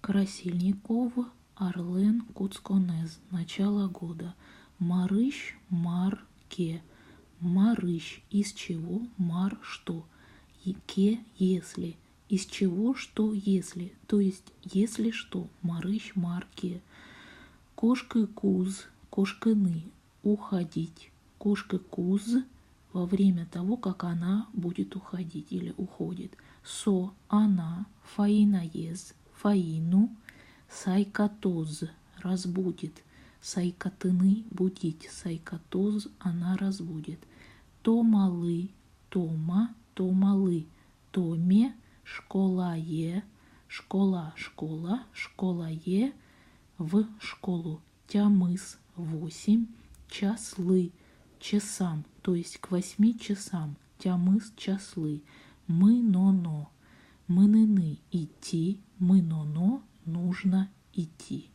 Красильников, Орлен, Куцконез. Начало года. Марыщ, марке. Марыщ. Из чего? Мар что? Ке если. Из чего что если? То есть если что. Марыщ, марке. Кошка куз. Кошкины. Уходить. Кошка куз во время того, как она будет уходить или уходит. Со она. Фаина ез. Фаину. Сайкатоз разбудит. Сайкатыны будить. Сайкатоз она разбудит. Томалы. Тома. Томалы. Томе. Школае. Школа. Школа. Школае. В школу. Тямыс. 8. Часлы. Часам. То есть к 8 часам. Тямыс часлы. Мы-но-но. Мыныны идти. Мы-но-но нужно идти.